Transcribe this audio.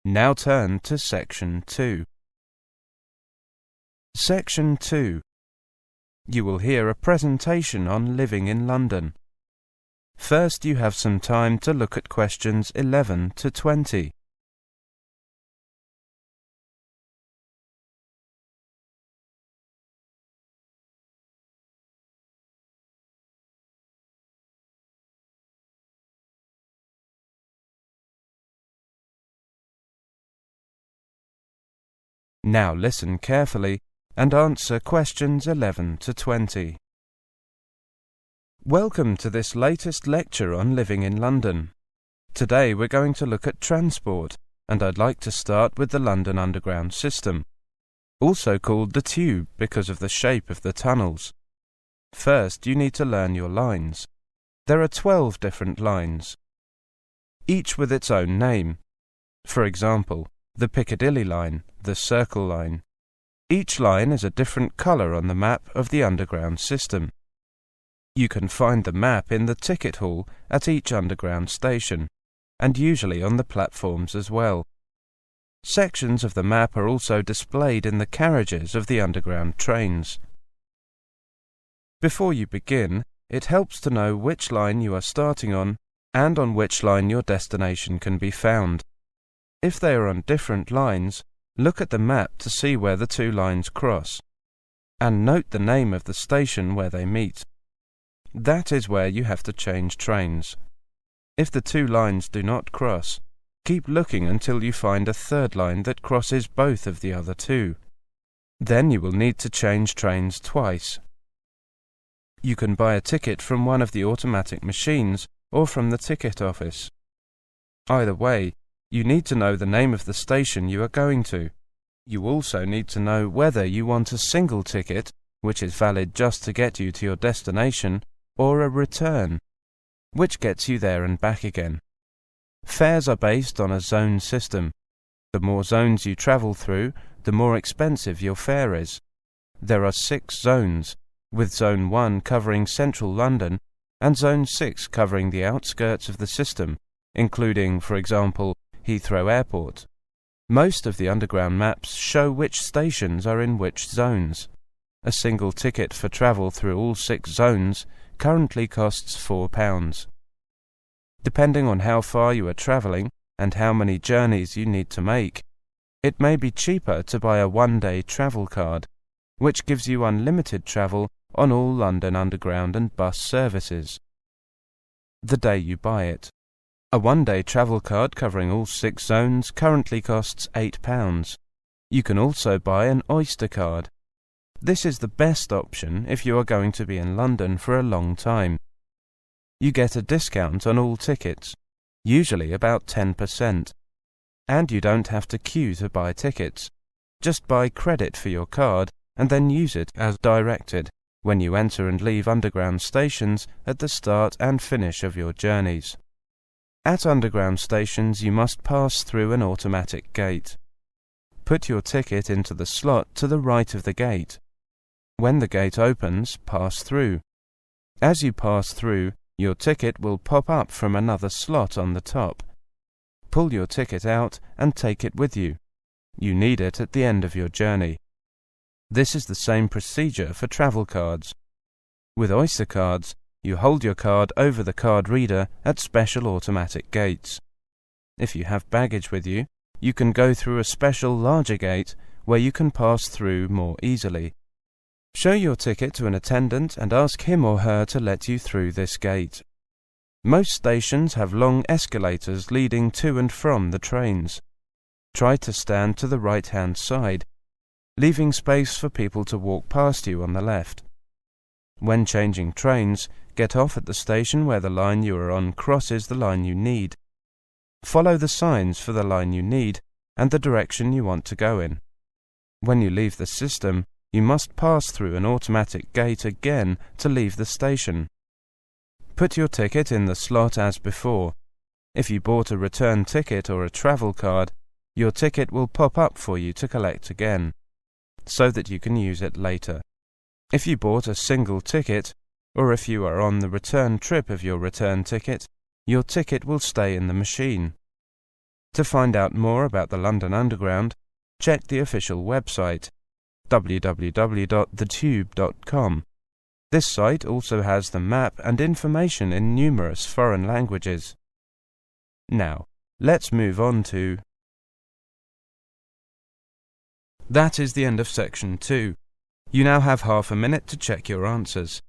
Now turn to Section 2. Section 2. You will hear a presentation on living in London. First, you have some time to look at questions 11 to 20. Now listen carefully and answer questions 11 to 20. Welcome to this latest lecture on living in London. Today we're going to look at transport, and I'd like to start with the London Underground system, also called the Tube because of the shape of the tunnels. First, you need to learn your lines. There are 12 different lines, each with its own name. For example, the Piccadilly line, the Circle line. Each line is a different colour on the map of the Underground system. You can find the map in the ticket hall at each Underground station, and usually on the platforms as well. Sections of the map are also displayed in the carriages of the Underground trains. Before you begin, it helps to know which line you are starting on and on which line your destination can be found. If they are on different lines, look at the map to see where the two lines cross, and note the name of the station where they meet. That is where you have to change trains. If the two lines do not cross, keep looking until you find a third line that crosses both of the other two. Then you will need to change trains twice. You can buy a ticket from one of the automatic machines or from the ticket office. Either way, you need to know the name of the station you are going to. You also need to know whether you want a single ticket, which is valid just to get you to your destination, or a return, which gets you there and back again. Fares are based on a zone system. The more zones you travel through, the more expensive your fare is. There are 6 zones, with Zone 1 covering central London and Zone 6 covering the outskirts of the system, including, for example, Heathrow Airport. Most of the Underground maps show which stations are in which zones. A single ticket for travel through all 6 zones currently costs £4. Depending on how far you are travelling and how many journeys you need to make, it may be cheaper to buy a one-day travel card, which gives you unlimited travel on all London Underground and bus services. The day you buy it. A one-day travel card covering all 6 zones currently costs £8. You can also buy an Oyster card. This is the best option if you are going to be in London for a long time. You get a discount on all tickets, usually about 10%. And you don't have to queue to buy tickets. Just buy credit for your card and then use it as directed when you enter and leave Underground stations at the start and finish of your journeys. At Underground stations you must pass through an automatic gate. Put your ticket into the slot to the right of the gate. When the gate opens, pass through. As you pass through, your ticket will pop up from another slot on the top. Pull your ticket out and take it with you. You need it at the end of your journey. This is the same procedure for travel cards. With Oyster cards, you hold your card over the card reader at special automatic gates. If you have baggage with you, you can go through a special larger gate where you can pass through more easily. Show your ticket to an attendant and ask him or her to let you through this gate. Most stations have long escalators leading to and from the trains. Try to stand to the right-hand side, leaving space for people to walk past you on the left. When changing trains, get off at the station where the line you are on crosses the line you need. Follow the signs for the line you need and the direction you want to go in. When you leave the system, you must pass through an automatic gate again to leave the station. Put your ticket in the slot as before. If you bought a return ticket or a travel card, your ticket will pop up for you to collect again, so that you can use it later. If you bought a single ticket, or if you are on the return trip of your return ticket, your ticket will stay in the machine. To find out more about the London Underground, check the official website, www.thetube.com. This site also has the map and information in numerous foreign languages. Now, let's move on to... That is the end of section 2. You now have half a minute to check your answers.